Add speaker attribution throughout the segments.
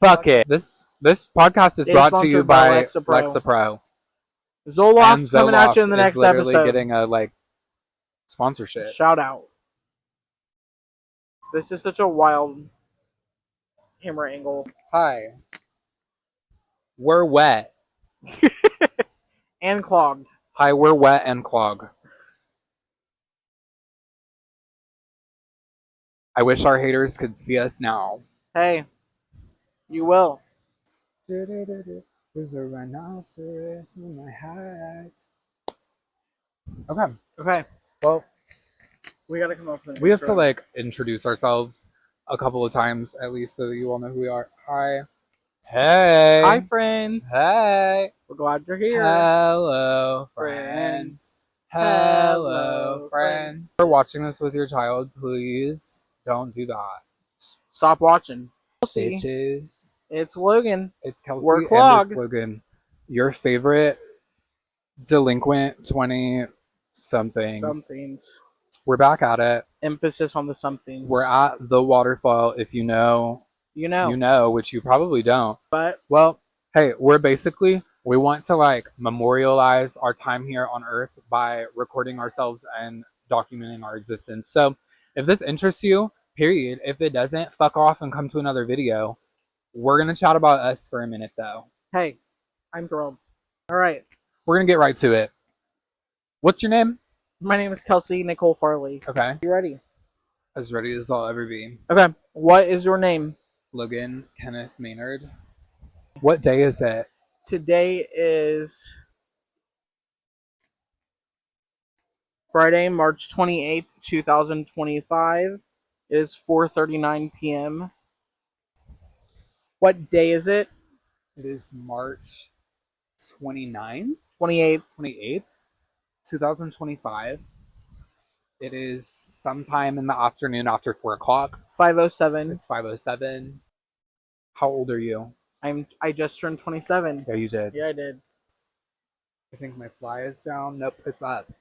Speaker 1: Fuck it. This podcast is brought to you by Lexapro.
Speaker 2: Zoloft's coming at you in the next
Speaker 1: literally
Speaker 2: episode.
Speaker 1: Getting a sponsorship.
Speaker 2: Shout out. This is such a wild camera angle.
Speaker 1: Hi. We're wet.
Speaker 2: And clogged.
Speaker 1: Hi, we're wet and clogged. I wish our haters could see us now.
Speaker 2: Hey, you will.
Speaker 1: There's a rhinoceros in my hat. Okay. Well,
Speaker 2: We gotta come up with
Speaker 1: we have to introduce ourselves a couple of times at least so that you all know who we are. Hi. Hey.
Speaker 2: Hi, friends.
Speaker 1: Hey.
Speaker 2: We're glad you're here.
Speaker 1: Hello, friends. Hello, friends. If you're watching this with your child, please don't do that.
Speaker 2: Stop watching.
Speaker 1: Bitches.
Speaker 2: It's Logan.
Speaker 1: It's Kelsey.
Speaker 2: We're
Speaker 1: and
Speaker 2: KLOG.
Speaker 1: it's Logan. Your favorite delinquent 20-somethings. We're back at it.
Speaker 2: Emphasis on the something.
Speaker 1: We're at the waterfall. If you know,
Speaker 2: you know.
Speaker 1: You know, which you probably don't.
Speaker 2: But,
Speaker 1: well, hey, we want to memorialize our time here on Earth by recording ourselves and documenting our existence. So if this interests you, period. If it doesn't, fuck off and come to another video. We're going to chat about us for a minute, though.
Speaker 2: Hey, I'm thrilled. All right.
Speaker 1: We're going to get right to it. What's your name?
Speaker 2: My name is Kelsey Nicole Farley.
Speaker 1: Okay.
Speaker 2: You ready?
Speaker 1: As ready as I'll ever be.
Speaker 2: Okay. What is your name?
Speaker 1: Logan Kenneth Maynard. What day is it?
Speaker 2: Today is Friday, March 28th, 2025. It is 4:39 p.m. What day is it?
Speaker 1: It is March 29th?
Speaker 2: 28th,
Speaker 1: 2025. It is sometime in the afternoon after 4 o'clock.
Speaker 2: 5:07.
Speaker 1: It's 5:07. How old are you?
Speaker 2: I just turned 27.
Speaker 1: Yeah, you did.
Speaker 2: Yeah, I did.
Speaker 1: I think my fly is down. Nope, it's up.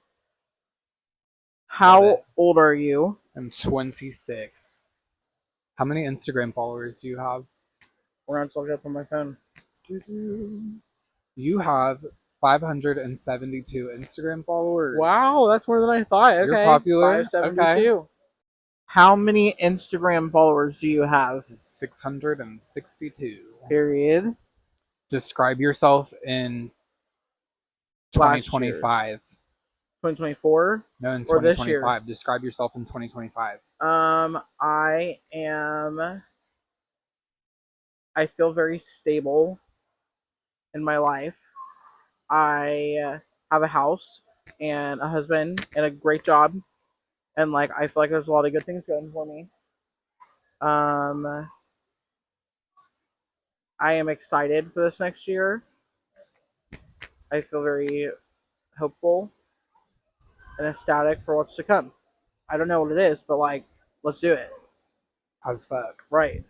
Speaker 2: How old are you?
Speaker 1: I'm 26. How many Instagram followers do you have?
Speaker 2: We're going to look it up on my phone.
Speaker 1: You have 572 Instagram followers.
Speaker 2: Wow, that's more than I thought. Okay.
Speaker 1: You're popular.
Speaker 2: 572. Okay. How many Instagram followers do you have?
Speaker 1: 662.
Speaker 2: Period.
Speaker 1: Describe yourself in 2025.
Speaker 2: 2024?
Speaker 1: No, in 2025.
Speaker 2: Or this year?
Speaker 1: Describe yourself in 2025.
Speaker 2: I feel very stable in my life. I have a house and a husband and a great job. And I feel like there's a lot of good things going for me. I am excited for this next year. I feel very hopeful and ecstatic for what's to come. I don't know what it is, but let's do it.
Speaker 1: As fuck.
Speaker 2: Right.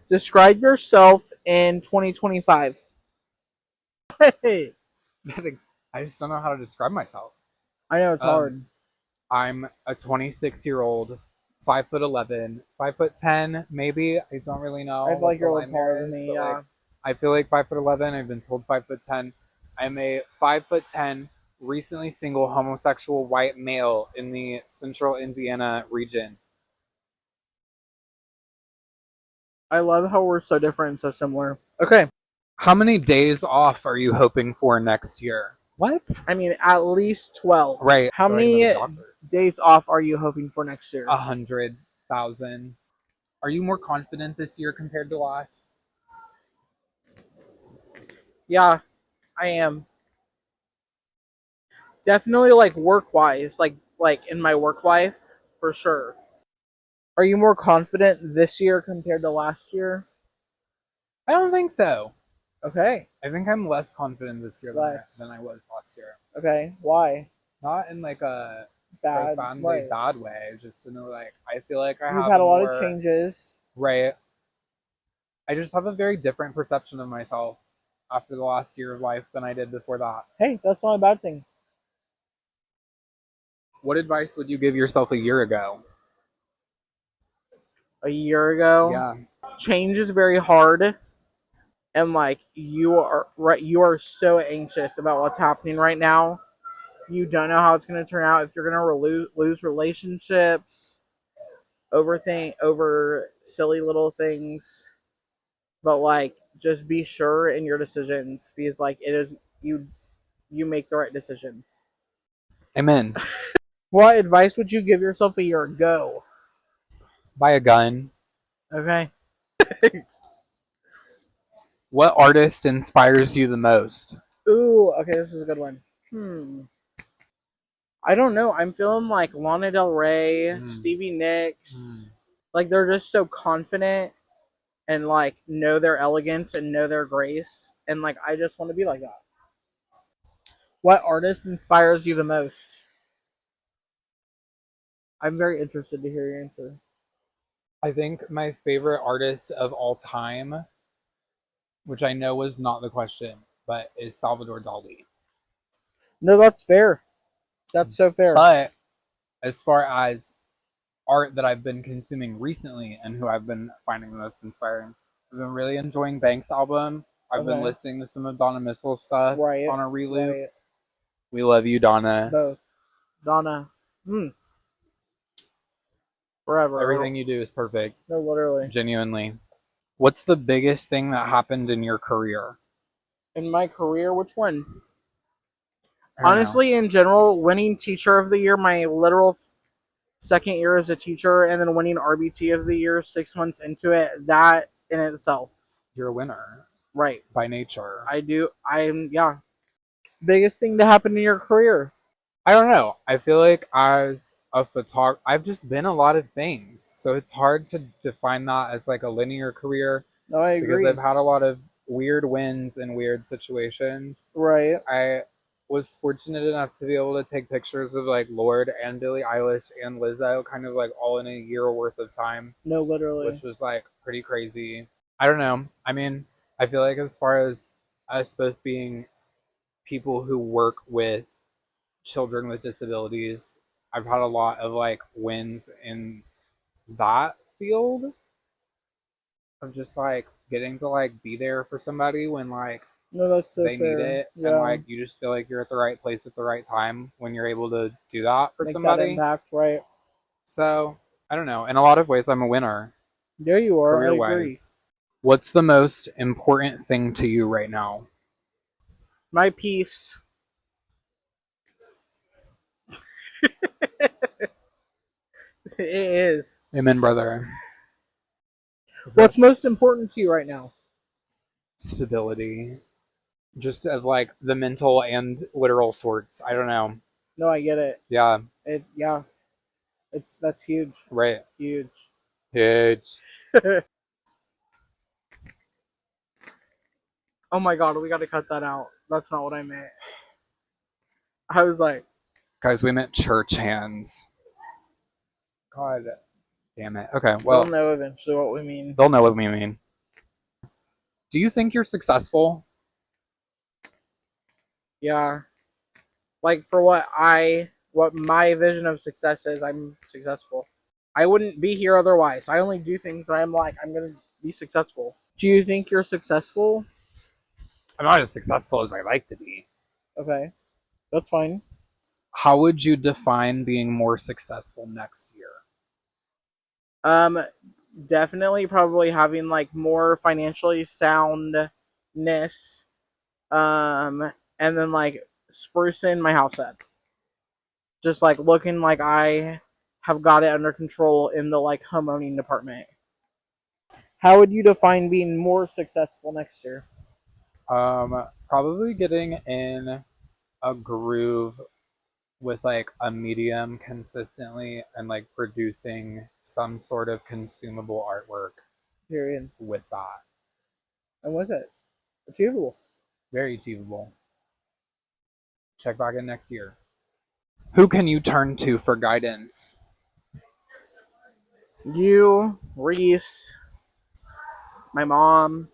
Speaker 2: Describe yourself in 2025. Hey.
Speaker 1: I just don't know how to describe myself.
Speaker 2: I know it's hard.
Speaker 1: I'm a 26-year-old, 5'11", 5'10", maybe. I don't really know.
Speaker 2: I feel like you're a little taller than me. Yeah.
Speaker 1: I feel like 5'11". I've been told 5'10". I'm a 5'10", recently single, homosexual white male in the Central Indiana region.
Speaker 2: I love how we're so different and so similar. Okay.
Speaker 1: How many days off are you hoping for next year? What?
Speaker 2: I mean, at least 12.
Speaker 1: Right.
Speaker 2: How many days off are you hoping for next year?
Speaker 1: 100,000. Are you more confident this year compared to last?
Speaker 2: Yeah, I am. Definitely work-wise, like in my work life, for sure. Are you more confident this year compared to last year?
Speaker 1: I don't think so.
Speaker 2: Okay.
Speaker 1: I think I'm less confident this year than I was last year.
Speaker 2: Okay. Why?
Speaker 1: Not in a profoundly bad way. Just to know, I feel like
Speaker 2: You've had a lot of changes.
Speaker 1: Right. I just have a very different perception of myself after the last year of life than I did before that.
Speaker 2: Hey, that's not a bad thing.
Speaker 1: What advice would you give yourself a year ago?
Speaker 2: A year ago?
Speaker 1: Yeah.
Speaker 2: Change is very hard. and like you are so anxious about what's happening right now. You don't know how it's going to turn out, if you're going to lose relationships, overthink over silly little things. But like, just be sure in your decisions, because like it is you make the right decisions.
Speaker 1: Amen.
Speaker 2: What advice would you give yourself a year ago?
Speaker 1: Buy a gun.
Speaker 2: Okay.
Speaker 1: What artist inspires you the most?
Speaker 2: Ooh, okay, this is a good one. I don't know. I'm feeling like Lana Del Rey, Stevie Nicks. Like they're just so confident and like know their elegance and know their grace, and like I just want to be like that. What artist inspires you the most? I'm very interested to hear your answer.
Speaker 1: I think my favorite artist of all time, which I know was not the question, but is Salvador Dali.
Speaker 2: No, that's fair. That's so fair.
Speaker 1: But as far as art that I've been consuming recently and who I've been finding the most inspiring, I've been really enjoying Banks' album. I've been
Speaker 2: Okay.
Speaker 1: listening to some of Donna Missel's stuff
Speaker 2: Right.
Speaker 1: on a reloop.
Speaker 2: Right.
Speaker 1: We love you, Donna.
Speaker 2: Both. Donna. Forever.
Speaker 1: Everything you do is perfect.
Speaker 2: No, literally.
Speaker 1: Genuinely. What's the biggest thing that happened in your career?
Speaker 2: In my career, which one?
Speaker 1: I don't know.
Speaker 2: Honestly, in general, winning Teacher of the Year, my literal second year as a teacher, and then winning RBT of the Year 6 months into it, that in itself.
Speaker 1: You're a winner.
Speaker 2: Right.
Speaker 1: By nature.
Speaker 2: Yeah. Biggest thing to happen in your career?
Speaker 1: I don't know. I feel like as a photographer, I've just been a lot of things. So it's hard to define that as like a linear career.
Speaker 2: No, I agree.
Speaker 1: Because I've had a lot of weird wins in weird situations.
Speaker 2: Right.
Speaker 1: I was fortunate enough to be able to take pictures of like Lorde and Billie Eilish and Lizzo kind of like all in a year worth of time.
Speaker 2: No, literally.
Speaker 1: Which was like pretty crazy. I don't know. I mean, I feel like as far as us both being people who work with children with disabilities, I've had a lot of like wins in that field of just like getting to like be there for somebody when like
Speaker 2: no, that's so
Speaker 1: they
Speaker 2: fair.
Speaker 1: need it,
Speaker 2: Yeah.
Speaker 1: and like you just feel like you're at the right place at the right time when you're able to do that for
Speaker 2: Make
Speaker 1: somebody.
Speaker 2: That impact, right?
Speaker 1: So I don't know. In a lot of ways, I'm a winner.
Speaker 2: There you are.
Speaker 1: Career wise. What's the most important thing to you right now?
Speaker 2: My peace. It is.
Speaker 1: Amen, brother.
Speaker 2: What's most important to you right now?
Speaker 1: Stability. Just of like the mental and literal sorts. I don't know.
Speaker 2: No, I get it.
Speaker 1: Yeah.
Speaker 2: That's huge.
Speaker 1: Right.
Speaker 2: Huge. Oh my god, we gotta cut that out. That's not what I meant. I was like,
Speaker 1: guys, we meant church hands. God damn it. Okay, well,
Speaker 2: they'll know eventually what we mean.
Speaker 1: They'll know what we mean. Do you think you're successful?
Speaker 2: Yeah. Like for what my vision of success is, I'm successful. I wouldn't be here otherwise. I only do things that I'm like, I'm gonna be successful. Do you think you're successful?
Speaker 1: I'm not as successful as I like to be.
Speaker 2: Okay. That's fine.
Speaker 1: How would you define being more successful next year?
Speaker 2: Definitely probably having like more financially soundness. And then like sprucing my house up. Just like looking like I have got it under control in the like homeowning department. How would you define being more successful next year?
Speaker 1: Probably getting in a groove with like a medium consistently and like producing some sort of consumable artwork.
Speaker 2: Period.
Speaker 1: With that.
Speaker 2: And with it. Achievable.
Speaker 1: Very achievable. Check back in next year. Who can you turn to for guidance?
Speaker 2: You, Reese, my mom.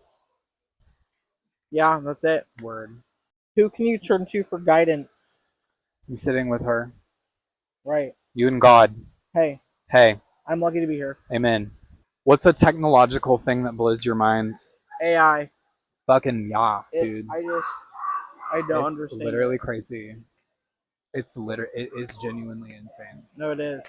Speaker 2: Yeah, that's it.
Speaker 1: Word.
Speaker 2: Who can you turn to for guidance?
Speaker 1: I'm sitting with her.
Speaker 2: Right.
Speaker 1: You and God.
Speaker 2: Hey.
Speaker 1: Hey.
Speaker 2: I'm lucky to be here.
Speaker 1: Amen. What's a technological thing that blows your mind?
Speaker 2: AI.
Speaker 1: Fucking yeah, dude.
Speaker 2: I don't
Speaker 1: It's
Speaker 2: understand.
Speaker 1: literally crazy. It is genuinely insane.
Speaker 2: No, it is.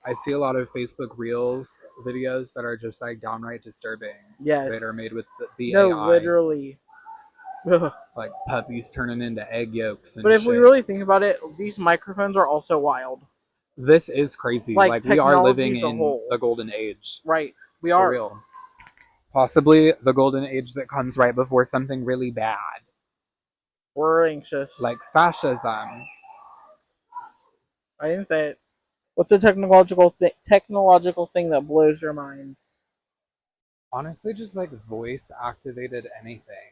Speaker 1: I see a lot of Facebook Reels videos that are just like downright disturbing.
Speaker 2: Yes.
Speaker 1: That are made with the
Speaker 2: no,
Speaker 1: AI.
Speaker 2: literally.
Speaker 1: Like puppies turning into egg yolks and
Speaker 2: But if
Speaker 1: shit.
Speaker 2: we really think about it, these microphones are also wild.
Speaker 1: This is crazy. Like we are living in the golden age.
Speaker 2: Right. We
Speaker 1: For
Speaker 2: are.
Speaker 1: real. Possibly the golden age that comes right before something really bad.
Speaker 2: We're anxious.
Speaker 1: Like fascism.
Speaker 2: I didn't say it. What's a technological thing that blows your mind?
Speaker 1: Honestly, just like voice activated anything.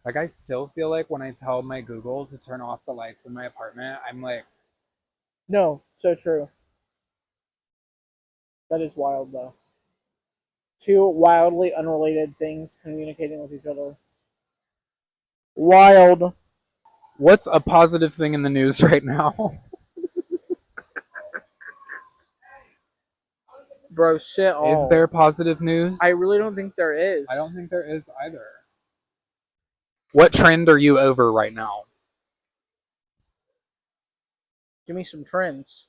Speaker 1: Like I still feel like when I tell my Google to turn off the lights in my apartment, I'm like,
Speaker 2: no, so true. That is wild though. Two wildly unrelated things communicating with each other. Wild.
Speaker 1: what's a positive thing in the news right now?
Speaker 2: Bro, shit all.
Speaker 1: Is there positive news?
Speaker 2: I really don't think there is.
Speaker 1: I don't think there is either. What trend are you over right now?
Speaker 2: Give me some trends.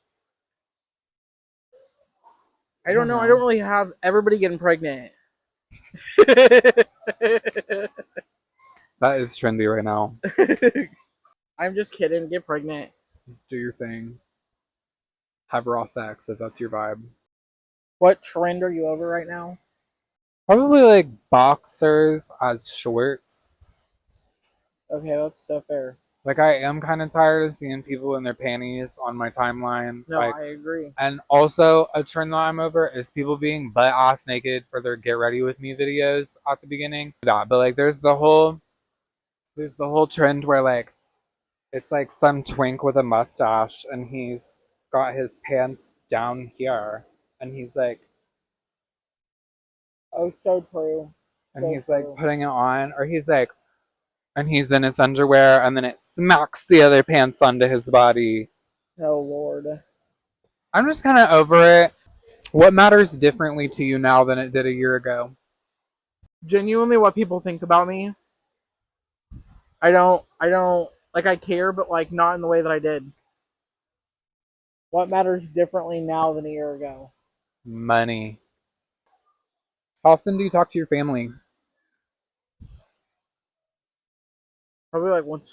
Speaker 2: I don't know. I don't really have everybody getting pregnant.
Speaker 1: That is trendy right now.
Speaker 2: I'm just kidding. Get pregnant.
Speaker 1: Do your thing. Have raw sex if that's your vibe.
Speaker 2: What trend are you over right now?
Speaker 1: Probably like boxers as shorts.
Speaker 2: Okay, that's so fair.
Speaker 1: Like I am kind of tired of seeing people in their panties on my timeline.
Speaker 2: No,
Speaker 1: like,
Speaker 2: I agree.
Speaker 1: And also a trend that I'm over is people being butt ass naked for their get ready with me videos at the beginning. Yeah, but like there's the whole trend where like it's like some twink with a mustache and he's got his pants down here and he's like,
Speaker 2: oh, so true.
Speaker 1: and he's like putting it on, or he's like, and he's in his underwear and then it smacks the other pants onto his body.
Speaker 2: Oh Lord.
Speaker 1: I'm just kind of over it. What matters differently to you now than it did a year ago?
Speaker 2: Genuinely what people think about me. I don't like I care, but like not in the way that I did. What matters differently now than a year ago?
Speaker 1: Money. How often do you talk to your family?
Speaker 2: Probably like once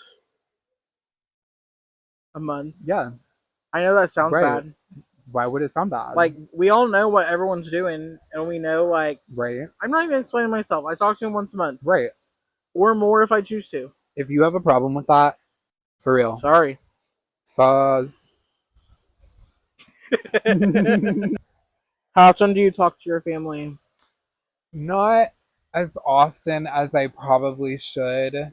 Speaker 2: a month.
Speaker 1: Yeah.
Speaker 2: I know that sounds
Speaker 1: Right.
Speaker 2: bad.
Speaker 1: Why would it sound bad?
Speaker 2: Like we all know what everyone's doing, and we know like
Speaker 1: right.
Speaker 2: I'm not even explaining myself. I talk to him once a month.
Speaker 1: Right.
Speaker 2: Or more if I choose to.
Speaker 1: If you have a problem with that, for real.
Speaker 2: Sorry.
Speaker 1: Saws.
Speaker 2: How often do you talk to your family?
Speaker 1: Not as often as I probably should,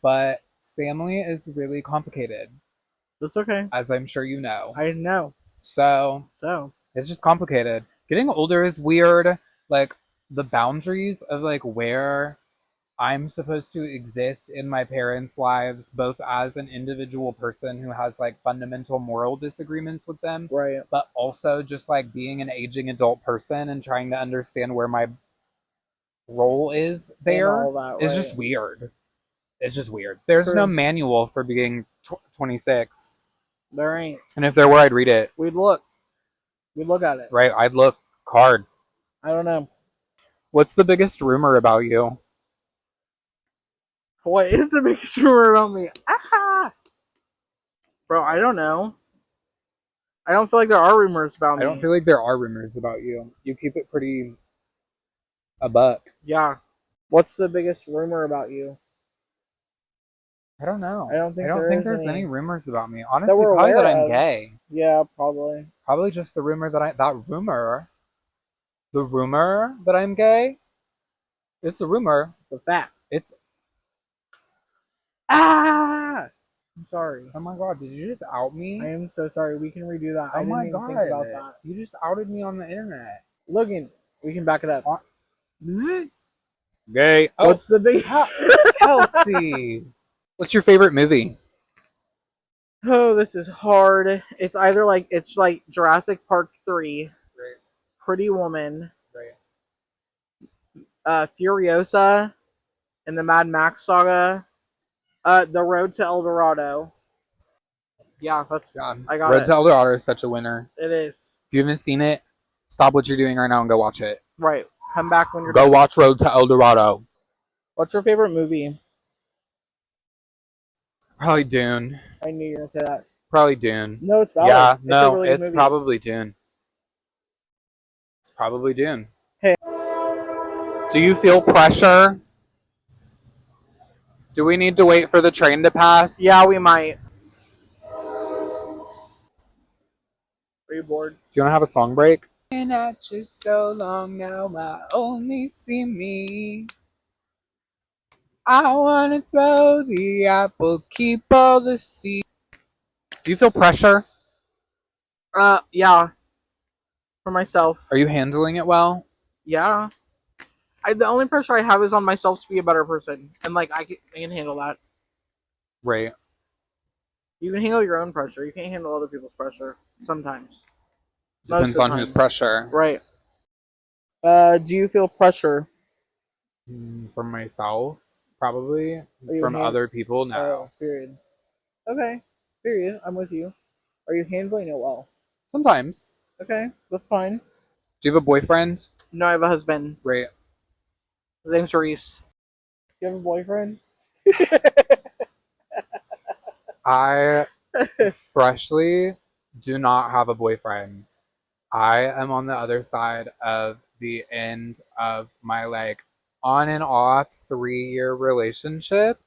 Speaker 1: but family is really complicated.
Speaker 2: That's okay.
Speaker 1: As I'm sure you know.
Speaker 2: I know.
Speaker 1: So it's just complicated. Getting older is weird. Like the boundaries of like where I'm supposed to exist in my parents' lives, both as an individual person who has like fundamental moral disagreements with them,
Speaker 2: right?
Speaker 1: But also just like being an aging adult person and trying to understand where my role is there is just weird. It's just weird. There's no manual for being 26.
Speaker 2: There ain't.
Speaker 1: And if there were, I'd read it.
Speaker 2: We'd look at it.
Speaker 1: Right, I'd look hard.
Speaker 2: I don't know.
Speaker 1: What's the biggest rumor about you?
Speaker 2: What is the biggest rumor about me? Ah! Bro, I don't know. I don't feel like there are rumors about me.
Speaker 1: I don't feel like there are rumors about you. You keep it pretty a buck.
Speaker 2: Yeah. What's the biggest rumor about you?
Speaker 1: I don't know.
Speaker 2: I don't think
Speaker 1: there's any rumors about me. Honestly,
Speaker 2: that
Speaker 1: probably that I'm gay.
Speaker 2: Yeah, probably.
Speaker 1: Probably just the rumor that the rumor that I'm gay. It's a rumor.
Speaker 2: It's a fact.
Speaker 1: It's
Speaker 2: I'm sorry.
Speaker 1: Oh my god, did you just out me?
Speaker 2: I am so sorry. We can redo that.
Speaker 1: Oh
Speaker 2: I didn't
Speaker 1: my
Speaker 2: even
Speaker 1: god.
Speaker 2: think about that.
Speaker 1: You just outed me on the internet.
Speaker 2: Logan, we can back it up.
Speaker 1: Gay. Oh,
Speaker 2: what's the big
Speaker 1: Kelsey? What's your favorite movie?
Speaker 2: Oh, this is hard. It's either like Jurassic Park 3,
Speaker 1: Right.
Speaker 2: Pretty Woman,
Speaker 1: Right.
Speaker 2: Furiosa, in the Mad Max saga. The Road to El Dorado. Yeah, I got
Speaker 1: Road
Speaker 2: it.
Speaker 1: to El Dorado is such a winner.
Speaker 2: It is.
Speaker 1: If you haven't seen it, stop what you're doing right now and go watch it.
Speaker 2: Right. Come back when you're
Speaker 1: Go
Speaker 2: done.
Speaker 1: watch Road to El Dorado.
Speaker 2: What's your favorite movie?
Speaker 1: Probably Dune.
Speaker 2: I knew you were gonna say that.
Speaker 1: Probably Dune.
Speaker 2: No, it's valid.
Speaker 1: Yeah,
Speaker 2: It's a
Speaker 1: no,
Speaker 2: really good
Speaker 1: it's
Speaker 2: movie.
Speaker 1: probably Dune. It's probably Dune.
Speaker 2: Hey.
Speaker 1: Do you feel pressure? Do we need to wait for the train to pass?
Speaker 2: Yeah, we might. Are you bored?
Speaker 1: Do you want to have a song break? Been at you so long now, I only see me. I want to throw the apple, keep all the seeds. Do you feel pressure?
Speaker 2: Yeah. For myself.
Speaker 1: Are you handling it well?
Speaker 2: Yeah. The only pressure I have is on myself to be a better person, and like I can handle that.
Speaker 1: Right.
Speaker 2: You can handle your own pressure. You can't handle other people's pressure sometimes.
Speaker 1: Depends on whose pressure.
Speaker 2: Right. Do you feel pressure?
Speaker 1: From myself, probably. From
Speaker 2: hand-
Speaker 1: other people, no.
Speaker 2: Oh, period. Okay. Period. I'm with you. Are you handling it well?
Speaker 1: Sometimes.
Speaker 2: Okay, that's fine.
Speaker 1: Do you have a boyfriend?
Speaker 2: No, I have a husband.
Speaker 1: Right.
Speaker 2: His name's Reese. Do you have a boyfriend?
Speaker 1: I freshly do not have a boyfriend. I am on the other side of the end of my like on and off 3-year relationship,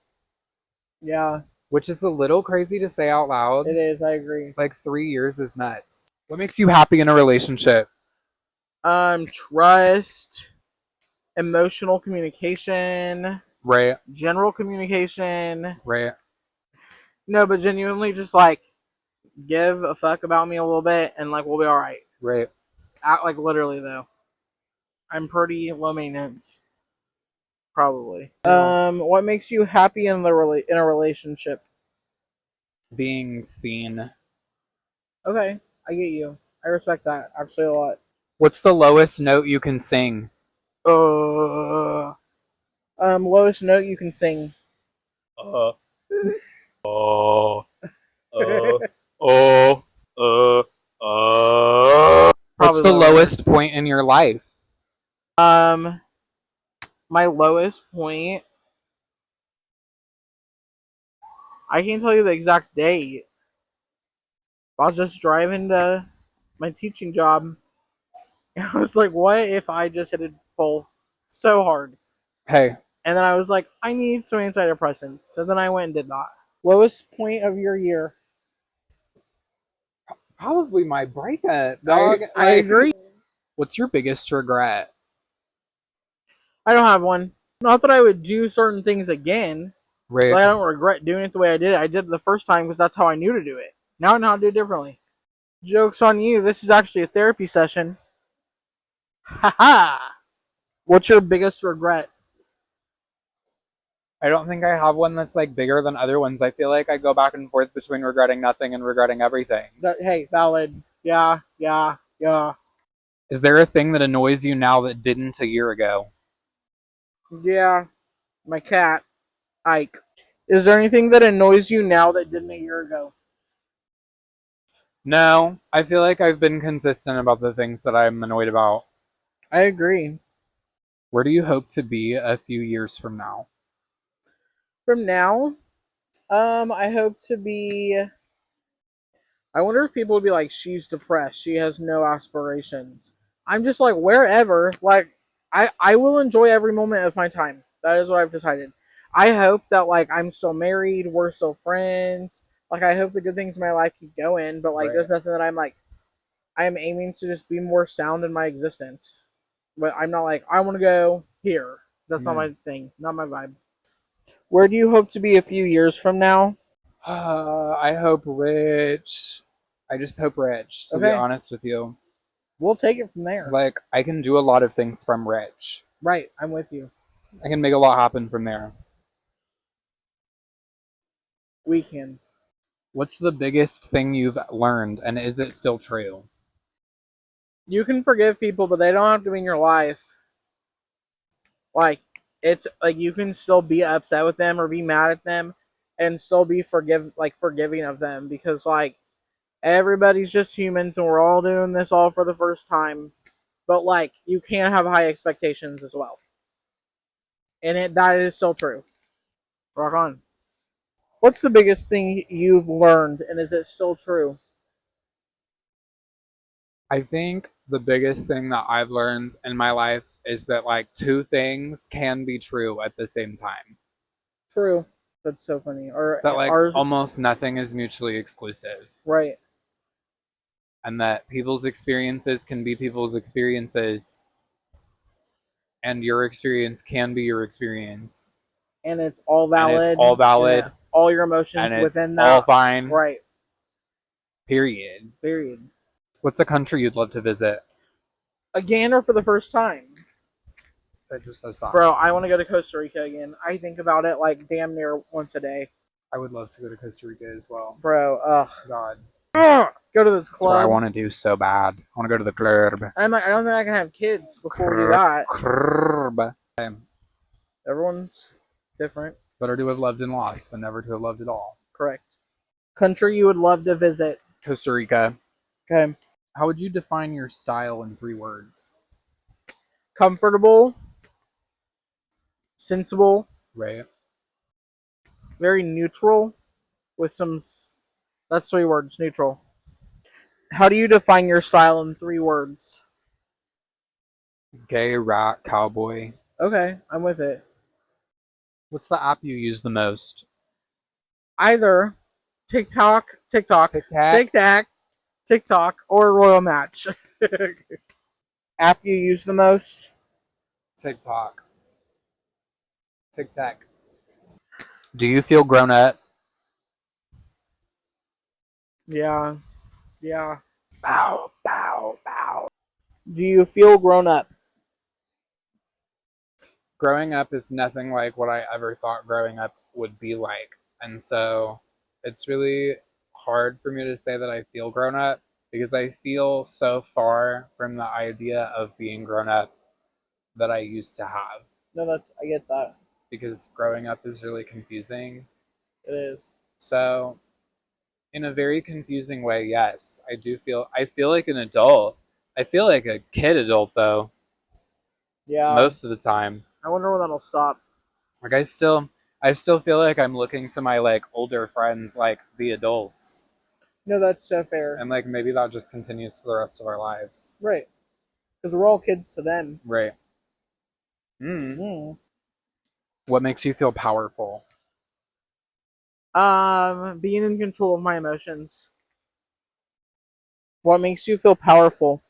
Speaker 2: Yeah,
Speaker 1: which is a little crazy to say out loud.
Speaker 2: it is. I agree.
Speaker 1: Like 3 years is nuts. What makes you happy in a relationship?
Speaker 2: Trust, emotional communication,
Speaker 1: Right.
Speaker 2: general communication.
Speaker 1: Right.
Speaker 2: No, but genuinely just like give a fuck about me a little bit and like we'll be alright.
Speaker 1: Right.
Speaker 2: Like literally though. I'm pretty low maintenance. Probably. What makes you happy in in a relationship?
Speaker 1: Being seen.
Speaker 2: Okay, I get you. I respect that actually a lot.
Speaker 1: What's the lowest note you can sing?
Speaker 2: Lowest note you can sing.
Speaker 1: Uh, oh, oh, What's the lowest point in your life?
Speaker 2: My lowest point. I can't tell you the exact date. I was just driving to my teaching job, and I was like, "What if I just hit a pole so hard?"
Speaker 1: Hey,
Speaker 2: And then I was like, "I need some antidepressants." So then I went and did that. Lowest point of your year.
Speaker 1: probably my breakup, dog.
Speaker 2: I agree.
Speaker 1: What's your biggest regret?
Speaker 2: I don't have one. Not that I would do certain things again.
Speaker 1: Right.
Speaker 2: But I don't regret doing it the way I did it. I did it the first time because that's how I knew to do it. Now I know how to do it differently. Joke's on you. This is actually a therapy session. Haha. What's your biggest regret?
Speaker 1: I don't think I have one that's like bigger than other ones. I feel like I go back and forth between regretting nothing and regretting everything.
Speaker 2: Hey, valid. Yeah.
Speaker 1: Is there a thing that annoys you now that didn't a year ago?
Speaker 2: Yeah. My cat, Ike. Is there anything that annoys you now that didn't a year ago?
Speaker 1: No, I feel like I've been consistent about the things that I'm annoyed about.
Speaker 2: I agree.
Speaker 1: Where do you hope to be a few years from now?
Speaker 2: From now, I hope to be. I wonder if people would be like, she's depressed. She has no aspirations. I'm just like, wherever. Like, I will enjoy every moment of my time. That is what I've decided. I hope that, like, I'm still married. We're still friends. Like, I hope the good things in my life keep going. But, like, there's nothing that I'm, like, I'm aiming to just be more sound in my existence. But I'm not like, I want to go here. That's not my thing. Not my vibe. Where do you hope to be a few years from now?
Speaker 1: I hope rich. I just hope rich, to be honest with you.
Speaker 2: We'll take it from there.
Speaker 1: Like, I can do a lot of things from rich.
Speaker 2: Right, I'm with you.
Speaker 1: I can make a lot happen from there.
Speaker 2: We can.
Speaker 1: What's the biggest thing you've learned, and is it still true?
Speaker 2: You can forgive people, but they don't have to be in your life. Like, it's like you can still be upset with them or be mad at them and still be forgiving of them, because like everybody's just humans and we're all doing this all for the first time. But like you can have high expectations as well. And that is still true. Rock on. What's the biggest thing you've learned, and is it still true?
Speaker 1: I think the biggest thing that I've learned in my life is that like two things can be true at the same time.
Speaker 2: True. That's so funny. Or
Speaker 1: That like
Speaker 2: ours,
Speaker 1: almost nothing is mutually exclusive.
Speaker 2: right?
Speaker 1: And that people's experiences can be people's experiences, and your experience can be your experience,
Speaker 2: And it's all
Speaker 1: and it's
Speaker 2: valid.
Speaker 1: all
Speaker 2: And
Speaker 1: valid,
Speaker 2: all your emotions
Speaker 1: and it's
Speaker 2: within
Speaker 1: all
Speaker 2: that.
Speaker 1: fine.
Speaker 2: Right.
Speaker 1: Period.
Speaker 2: Period.
Speaker 1: What's a country you'd love to visit?
Speaker 2: Again or for the first time?
Speaker 1: That just says that.
Speaker 2: Bro, I want to go to Costa Rica again. I think about it like damn near once a day.
Speaker 1: I would love to go to Costa Rica as well.
Speaker 2: Bro,
Speaker 1: God.
Speaker 2: Go to those clubs.
Speaker 1: That's what I want to do so bad. I want to go to the club.
Speaker 2: I'm like, I don't think I can have kids before we do that.
Speaker 1: Club.
Speaker 2: Everyone's different.
Speaker 1: Better to have loved and lost than never to have loved at all.
Speaker 2: Correct. Country you would love to visit?
Speaker 1: Costa Rica.
Speaker 2: Okay.
Speaker 1: How would you define your style in 3 words?
Speaker 2: Comfortable, sensible,
Speaker 1: Right.
Speaker 2: very neutral, with some. That's 3 words. Neutral. How do you define your style in 3 words?
Speaker 1: Gay, rat, cowboy.
Speaker 2: Okay, I'm with it.
Speaker 1: What's the app you use the most?
Speaker 2: Either TikTok, or Royal Match. App you use the most?
Speaker 1: TikTok. TikTok. Do you feel grown up?
Speaker 2: Yeah. Yeah.
Speaker 1: Bow, bow, bow.
Speaker 2: Do you feel grown up?
Speaker 1: Growing up is nothing like what I ever thought growing up would be like. And so it's really hard for me to say that I feel grown up because I feel so far from the idea of being grown up that I used to have.
Speaker 2: No, I get that.
Speaker 1: Because growing up is really confusing.
Speaker 2: It is.
Speaker 1: So in a very confusing way, yes, I feel like an adult. I feel like a kid adult though,
Speaker 2: Yeah.
Speaker 1: most of the time.
Speaker 2: I wonder when that'll stop.
Speaker 1: Like I still feel like I'm looking to my like older friends, like the adults.
Speaker 2: No, that's so fair.
Speaker 1: And like maybe that just continues for the rest of our lives.
Speaker 2: Right. Because we're all kids to them.
Speaker 1: Right. What makes you feel powerful?
Speaker 2: Being in control of my emotions. What makes you feel powerful?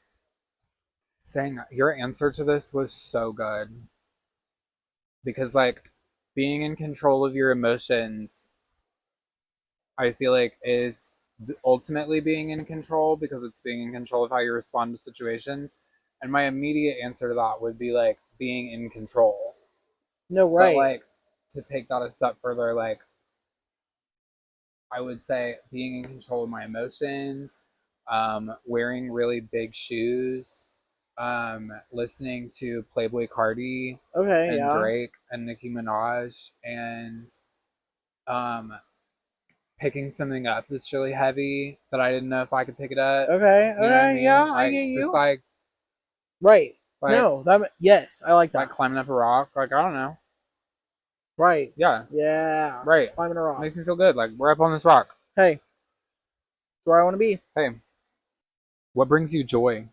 Speaker 1: Dang, your answer to this was so good. Because like being in control of your emotions, I feel like is ultimately being in control because it's being in control of how you respond to situations. And my immediate answer to that would be like being in control.
Speaker 2: No, right.
Speaker 1: But like to take that a step further, like I would say being in control of my emotions, wearing really big shoes, listening to Playboy Cardi
Speaker 2: Okay,
Speaker 1: and
Speaker 2: yeah.
Speaker 1: Drake and Nicki Minaj, and picking something up that's really heavy that I didn't know if I could pick it up.
Speaker 2: Okay,
Speaker 1: You know what I mean?
Speaker 2: yeah,
Speaker 1: Like,
Speaker 2: I get you.
Speaker 1: just like
Speaker 2: right.
Speaker 1: like
Speaker 2: Yes, I like that.
Speaker 1: like climbing up a rock. Like I don't know.
Speaker 2: Right.
Speaker 1: Yeah.
Speaker 2: Yeah.
Speaker 1: Right.
Speaker 2: Climbing a rock.
Speaker 1: Makes me feel good. Like we're up on this rock.
Speaker 2: Hey, that's where I want to be.
Speaker 1: Hey, what brings you joy?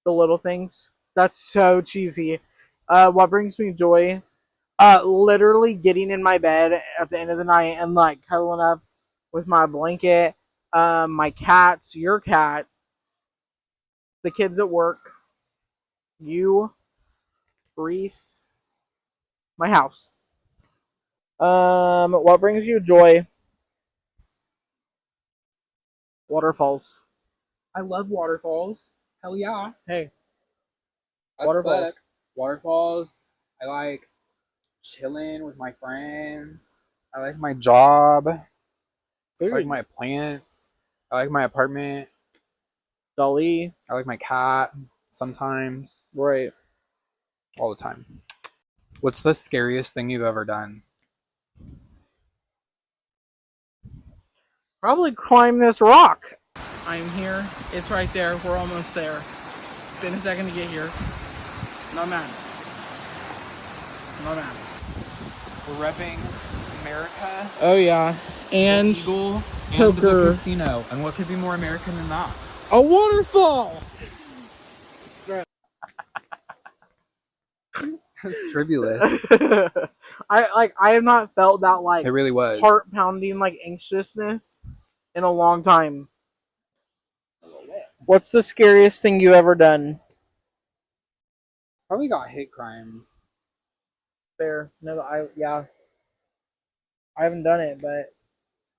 Speaker 2: The little things. That's so cheesy. What brings me joy? Literally getting in my bed at the end of the night and like cuddling up with my blanket, my cats, your cat, the kids at work, you, Reese, my house. What brings you joy? Waterfalls.
Speaker 1: I love waterfalls. Hell yeah.
Speaker 2: Hey,
Speaker 1: That's
Speaker 2: waterfalls.
Speaker 1: sick. Waterfalls. I like chilling with my friends. I like my job. I like my plants. I like my apartment.
Speaker 2: Dolly.
Speaker 1: I like my cat sometimes.
Speaker 2: Right.
Speaker 1: All the time. What's the scariest thing you've ever done?
Speaker 2: Probably climb this rock. I'm here. It's right there. We're almost there. It's been a second to get here. Not mad. Not mad.
Speaker 1: We're repping America.
Speaker 2: Oh yeah. And
Speaker 1: the Eagle and
Speaker 2: poker.
Speaker 1: the casino. And what could be more American than that?
Speaker 2: A waterfall.
Speaker 1: It's tribulous.
Speaker 2: I have not felt that like
Speaker 1: It really was.
Speaker 2: heart pounding like anxiousness in a long time. What's the scariest thing you ever done?
Speaker 1: Probably got hate crimes.
Speaker 2: Fair. No, I haven't done it, but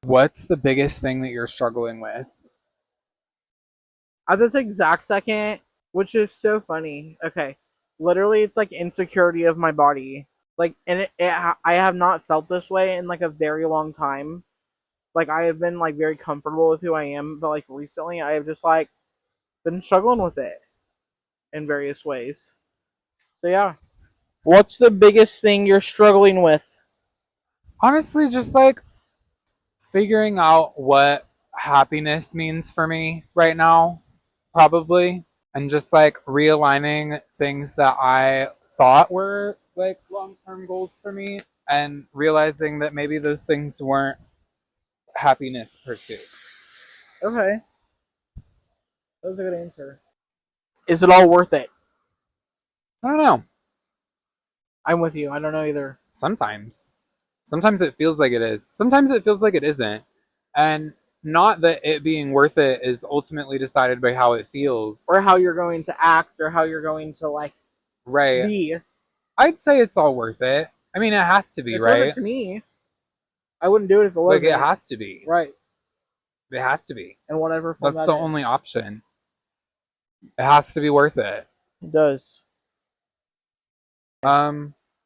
Speaker 1: What's the biggest thing that you're struggling with?
Speaker 2: at this exact second, which is so funny. Okay, literally, it's like insecurity of my body. Like, and I have not felt this way in like a very long time. Like, I have been like very comfortable with who I am, but like recently, I have just like been struggling with it in various ways. So yeah, what's the biggest thing you're struggling with?
Speaker 1: Honestly, just like figuring out what happiness means for me right now, probably. And just like realigning things that I thought were like long term goals for me and realizing that maybe those things weren't happiness pursuits.
Speaker 2: Okay, that was a good answer. Is it all worth it?
Speaker 1: I don't know.
Speaker 2: I'm with you. I don't know either.
Speaker 1: Sometimes. Sometimes it feels like it is. Sometimes it feels like it isn't. And not that it being worth it is ultimately decided by how it feels.
Speaker 2: Or how you're going to act, or how you're going to like
Speaker 1: Right.
Speaker 2: be.
Speaker 1: I'd say it's all worth it. I mean, it has to be,
Speaker 2: It's
Speaker 1: right?
Speaker 2: worth it to me. I wouldn't do it if it
Speaker 1: Like,
Speaker 2: wasn't.
Speaker 1: it has to be.
Speaker 2: Right.
Speaker 1: It has to be.
Speaker 2: And whatever form
Speaker 1: That's
Speaker 2: that
Speaker 1: the
Speaker 2: is.
Speaker 1: only option. It has to be worth it.
Speaker 2: It does.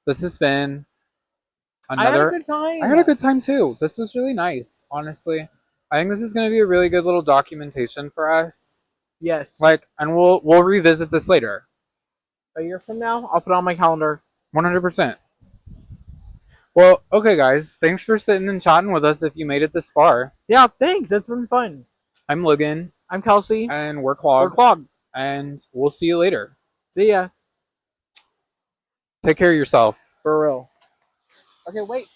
Speaker 1: This has been
Speaker 2: I had a
Speaker 1: another.
Speaker 2: good time.
Speaker 1: I had a good time too. This was really nice, honestly. I think this is going to be a really good little documentation for us.
Speaker 2: Yes.
Speaker 1: Like, and we'll revisit this later.
Speaker 2: A year from now, I'll put it on my calendar.
Speaker 1: 100%. Well, okay, guys. Thanks for sitting and chatting with us if you made it this far.
Speaker 2: Yeah, thanks. It's been fun.
Speaker 1: I'm Logan.
Speaker 2: I'm Kelsey.
Speaker 1: And we're KLOG.
Speaker 2: We're KLOG.
Speaker 1: And we'll see you later.
Speaker 2: See ya.
Speaker 1: Take care of yourself.
Speaker 2: For real. Okay, wait.